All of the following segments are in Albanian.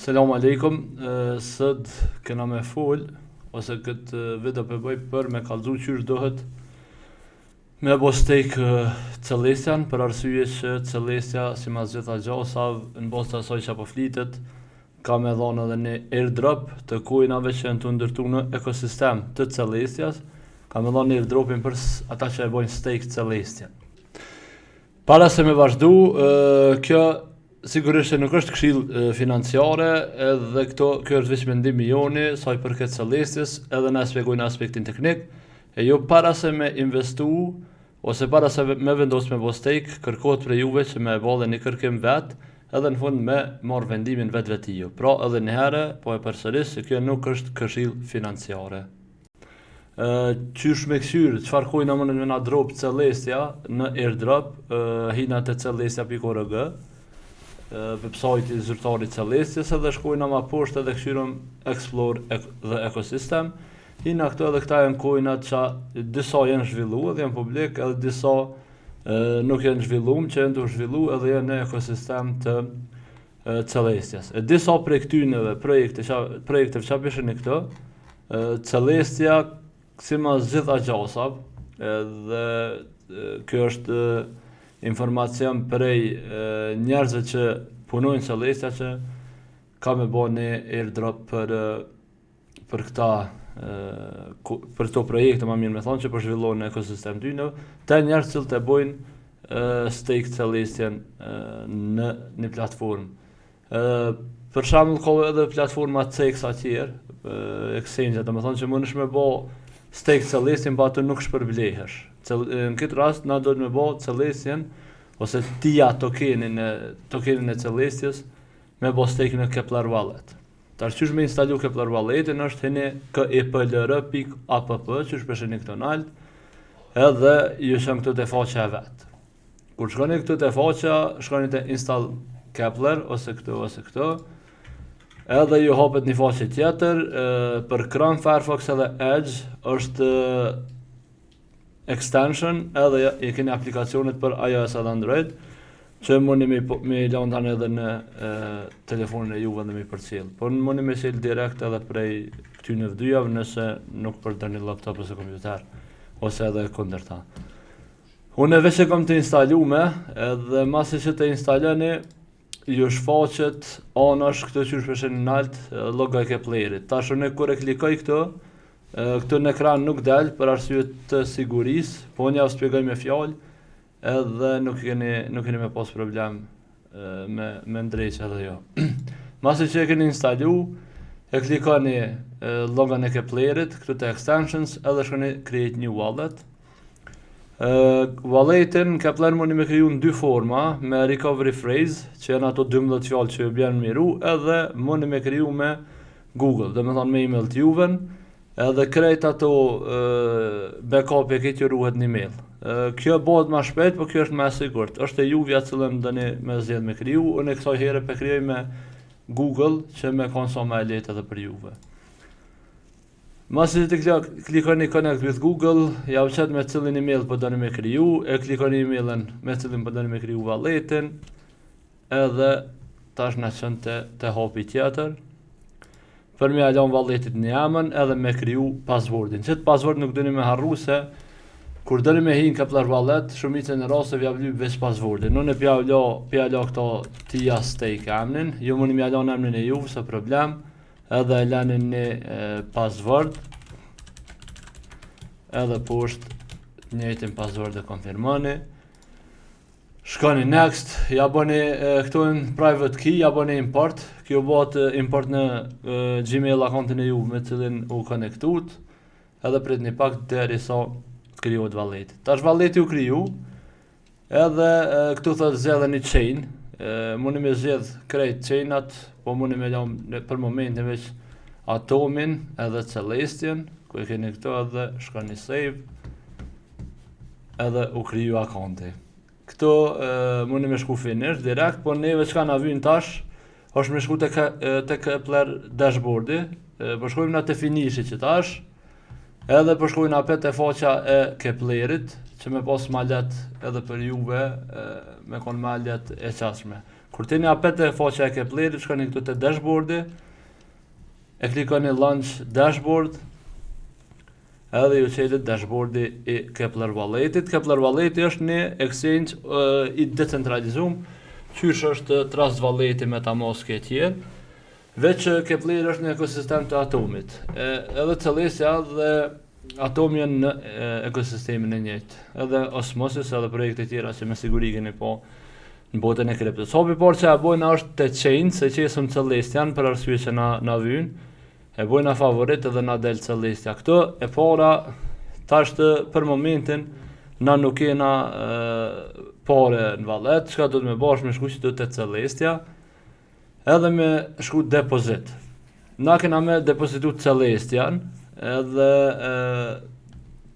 Selam aleikum, sot kena me fol, ose këtë video për bëj për me kallëzu qysh dohet me bo stejk cëllesjan, për arsye që cëllesja, si mas gjitha gjasave, në bazë të asaj që po flitet, ka me dhënë edhe një airdrop të coinave që janë të ndërtu në ekosistem të cëllesjas, ka me dhënë airdropin për ata që e bojnë stejk cëllesjen. Para se me vazhdu, kjo sigurisht që nuk është këshill financiare, edhe kjo është veç mendimi joni, sa i përket cëllesjes, edhe na shpjegojnë aspektin teknik, e jo para se me investu, ose para se me vendos me bo stake, kërkohet për juve që me bëllë një kërkim vetë, edhe në fund me marrë vendimin vetë. Pra edhe një herë, po e përsëris, se kjo nuk është këshill financiare. Qysh me kësyr, qfar kojna më në nga drop cëllesja në airdrop, hina të cëllesja.org, website i zyrtarit cëllesjes, edhe shkojna ma poshtë edhe këshyrëm Explore dhe Ecosystem. Hina këto edhe këta janë kojnat që disa janë zhvillu edhe janë publik, edhe disa nuk janë zhvillum, që janë të zhvillu edhe janë në ekosistem të cëllesjes. E disa prej këtyneve projekte që apishën e këto, cëllesja si mas gjitha gjasav, edhe kjo është informacion prej njerëzve që punojnë cëllesja që ka me bo një airdrop për këta për këto projekte, ma mirë me thonë, që për zhvillohen në ekosistem tyne, të njerëz që të bojnë stake cëllesjen në një platformë. Për shembull ka edhe platforma CX atjerë, exchange, do të thonë që mundesh me bë stake cëllesjen, pa atë nuk shpërblehesh. Në këtë rast na do të me bë cëllesjen ose tia tokenin e cëllesjes me bë stake në Keplr Wallet. Tash çysh me instalu Keplr Walletin është hini keplr.app, që shpesheni këto nalt, edhe ju shën këto te faqja e vet. Kur shkoni këtu te faqja, shkoni te install Keplr ose këto, edhe ju hapet një faqe tjetër, për Chrome, Firefox edhe Edge është extension, edhe i keni aplikacionet për iOS edhe Android, që mundi me lanë tani edhe në telefonin e juve dhe me përcjell. Por mundi me sjell direkt edhe prej këtyne vdyjave nëse nuk përdorni laptop ose kompjuter, ose edhe kundërta. Unë veç e kam të instalume, edhe masi që të instaloni, ju shfaqet anash këto që shpeshen në alt logo e Keplerit. Tash unë kur e klikoj këto në ekran nuk del për arsye të sigurisë, po unë ja shpjegoj me fjalë, edhe nuk keni me pas problem me ndrejq edhe jo. Masi që e keni instalu, e klikoni logon e Keplerit, këtu të extensions, edhe shkoni create new wallet. Walletin Kepler mundi me kriju në dy forma, me recovery phrase, që janë ato 12 fjallë që bjenë miru, edhe mundi me kriju me Google, dhe me thonë me email të juven, edhe krejt ato backup e këtë ju ruhet një mail. Kjo bëhet ma shpejt, po kjo është ma sigurt. Është e juvja cilën dëni me zjedh me kriju, unë e kësaj here pe krijoj me Google, që me konë sa ma e letë edhe për juve. Masi të klikoni connect with Google, ja u qet me cilin email po doni me kriju, e klikoni emailin me cilin po doni me kriju walletin, edhe tash na çon te hapi tjetër. Për me alon walletit në emën, edhe me kriju passwordin. Çet password nuk doni me harru se kur doni me hin Keplr Wallet, shumicën e rasteve ja vlyp veç passwordin. Unë pja la këto tia stake emrin, ju mundi me alon emrin e juve, se problem. Edhe lani një password, edhe poshtë njëjtin password e konfirmoni. Shkoni next, ja bëni këtu në private key, ja bëni import. Kjo bëhet import në Gmail akontin e ju me cilin u konektut, edhe prit një pak derisa të krijohet valleti. Tash valleti u kriju, edhe këtu thot zgjedhë një chain. Mundi me zgjedh krejt chainat, po mundi me lëmë për momentin veç atomin edhe cëllesjen, ku e keni këto edhe shkoni save, edhe u kriju akonti. Këto mundi me shku finish direkt, po neve çka na vyn tash, është me shku te Kepler dashboardi, po shkojmë na te finishi që tash, edhe po shkojmë apet te faqja e Keplerit, që me pas malet edhe për juve, me kon malet e qashme. Kur t'jeni apet e faqja e Keplerit, shkoni këtu te dashboardi, e klikoni launch dashboard, edhe ju çelet dashboardi i Kepler Walletit. Kepler Walleti është një exchange i decentralizuar, qysh është Trust Walleti, MetaMask e tjerë, veç Kepleri është një ekosistem të Atomit. Edhe Celestia dhe Atomi janë në ekosistemin e njëjtë. Edhe Osmosis edhe projekte tjera që me siguri keni po në botën e kriptos. Hapi parë që e bojna është të chain, se qesëm Celestian për arsye që na vyn. E bojna favorit edhe na del Celestia. Këto e para tash për momentin na nuk kena pare në vallet, çka do të më bash me shku që do të Celestia, edhe me shku depozit. Na kena me depozitu Celestian, edhe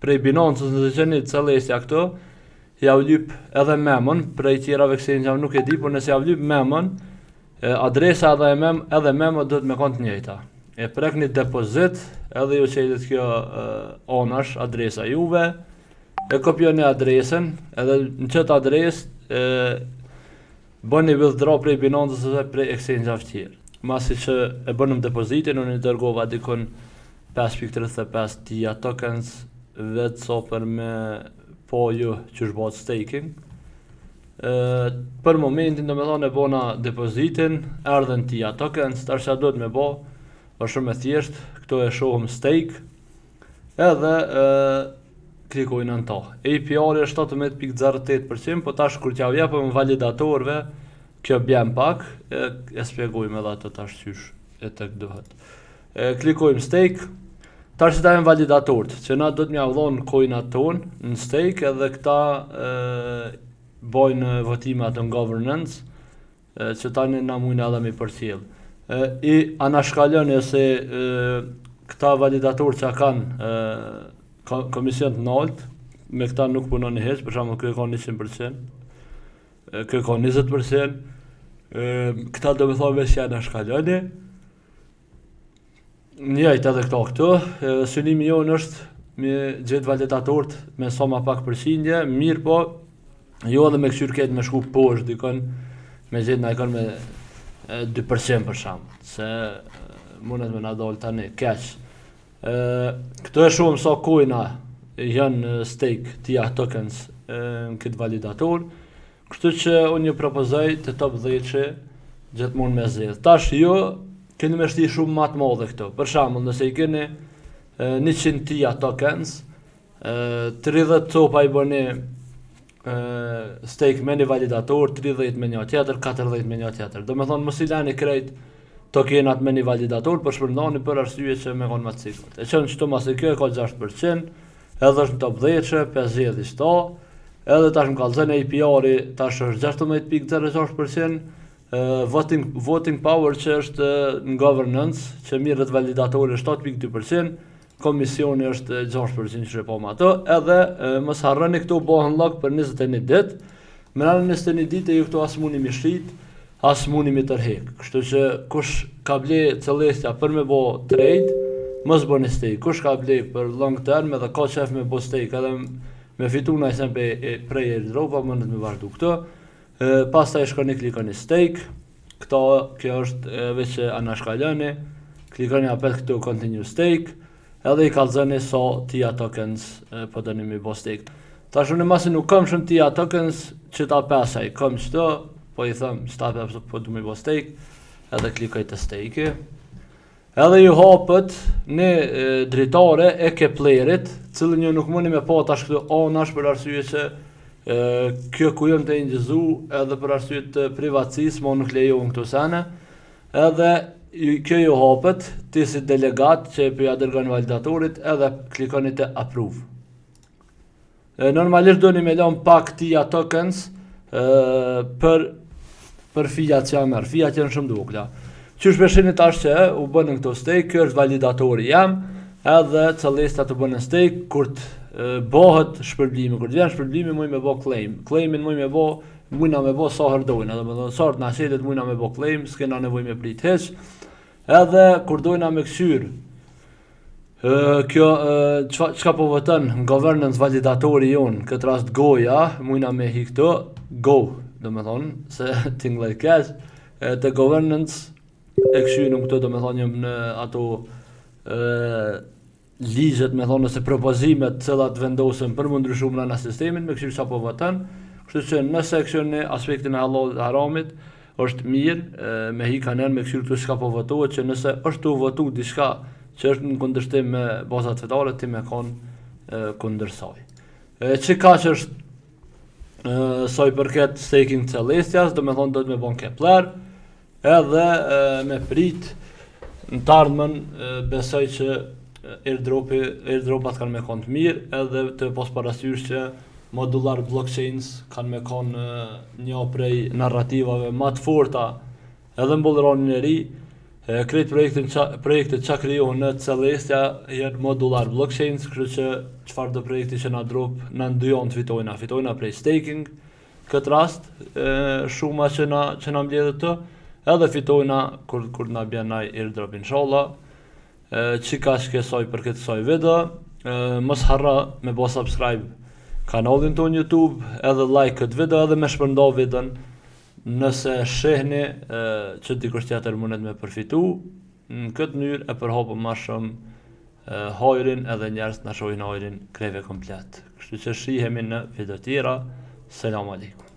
prej Binance në të qenit Celestia këto, ja u lyp edhe memën, prej tjerave exchange nuk e di, por nëse ja u lyp memën, adresa edhe memën do të me konë të njëjta. E prek një depozit, edhe ju qelit kjo onash, adresa juve, e kopjoni adresën, edhe në qëtë adres, bëni withdraw prej Binance dhe prej exchange tjerë. Masi që e bënëm depozitin, unë i dërgova dikon 5.35 TIA tokens, vetë so për me po ju që shbat staking. Për momentin do me thonë e bona depozitin, erdhen TIA tokens, tarsha do të me bo, është shumë e thjesht, këto e shohëm stake, edhe klikojnë në ta. APR është 17.08%, po tash kur t'ja vjepëm validatorve, kjo bjem pak, e spjegojmë edhe ato tash qysh e tek dohet. Klikojmë stake, tash që ta jenë validatorët, që na do të mja vdhonë coinat tonë në stake, edhe këta bojnë votimat në governance, që tani na mujnë edhe mi përcjell. I anashkalloni se këta validatorë që kanë komision të nalt, me këta nuk punon një heq, për shumë kjo ka 100%, kjo ka 20%, këta do me thonë veç që anashkalloni. Njëjt edhe këta këtu, synimi jonë është me gjithë validatorët me sa ma pak përqindje, mirë po, jo edhe me këshyr ketë me shku poshtë, dikon me gjithë na ikon me 2% për shumë, se mundet me na dalë tani, keq. Këto e shumë sa coina janë stake TIA tokens në këtë validator, kështu që unë ju propozoj të top 10 që gjithmonë me zedh. Tash jo, keni me shti shumë matë madhe këto. Për shembull, nëse i keni 100 TIA tokens, 30 copa i bëni stake me një validator, 30 me një tjetër, 40 me një tjetër. Do me thonë, mos i lani krejt tokenat me një validator, për shpërndani për arsye që me konë më të sigurt. E qënë qëto mas e kjo e ka 6%, edhe është në top 10, 50 i shta, edhe tash më kalëzën e APR-i, tash është 16.06%, voting power që është në governance, që mirët validatori 7.2%, komisioni është 6% që po më ato, edhe mos harroni këtu bëhen lock për 21 ditë. Me në 21 ditë ju këtu as muni mi shrit, as muni mi tërhek. Kështu që kush ka ble Celestia për me bo trade, mos bëni stake. Kush ka ble për long term edhe ka qef me bo stake, edhe me fitu na exemple prej airdropa, mëndet me vazhdu këto. Pastaj shkoni klikoni stake. Kjo është veç anashkalloni. Klikoni apet këtu continue stake. Edhe i kalzoni sa TIA tokens po dëni mi bo stake. Tash unë masi nuk kam shumë TIA tokens që ta pesaj, kam qëto, po i thëm qëta pesaj po du mi bo stake, edhe klikoj të stake. Edhe ju hapët një dritare e Keplerit, cilën ju nuk mundi me pa tash këtu anash për arsye që kjo ku jëm të ingjizu edhe për arsye të privatësisë, mo nuk lejohen këtu sene, edhe kjo ju hapët, ti si delegat që për ja dërgën validatorit, edhe klikoni të approve. Normalisht do një me lëmë pak TIA tokens për fijat që jam merë, fijat janë shumë dukla. Qysh përshini tash që u bënë këto stake, kjo është validatori jam, edhe Celestia të bënë stake, kur të bëhet shpërblimi, kur të vjen shpërblimi muj me bo claim, claimin muj me bo, mujna me bo sa hërdojnë, edhe me dhe sart na qelit mujna me bo claim, s'kena nevoj me prit heq, edhe kur dojna me kësyr, kjo çka po votën governance validatori jonë, këtë rast goja, mujna me hi këto, go, do me thonë, se tingëllaj keq, the governance e këshyrim këto, do me thonë në ato ligjet, me thonë, nëse propozimet cilat vendosen për më ndryshu në sistemin, me këshyri sa po votën, kështu që nëse këshyri aspektin e halal dhe haramit, është mirë me hi kanen me këshyri këtu shka po votohet, që nëse është të votu diçka që është në kundërshtim me bazat fetare, ti me konë kundërsaj. Që ka që është soj përket staking Celestias, do me thonë do të me bon Kepler, edhe me prit në të ardhmen besoj që airdropat kanë me konë të mirë, edhe të pos parasysh që modular blockchains kanë me konë një prej narrativave ma të forta edhe në bolleronin e ri. Krejt projektet që kryohen në Celestia jenë modular blockchains, kështu që çfarë do projekti që na drop, na ndyjon të fitojna prej staking, këtë rast, shuma që na mbledhet të, edhe fitojna kur na bjen naj airdrop inshallah. Qika shkesoj për këtë soj video, mos harra me bo subscribe kanalin ton YouTube, edhe like këtë video, edhe me shpërnda videon nëse shehni që dikush tjetër mundet me përfitu, në këtë mënyrë e përhapëm ma shumë hajrin edhe njerëz na shohin hajrin kreve komplet. Kështu që shihemi në video tjera. Selam aleikum.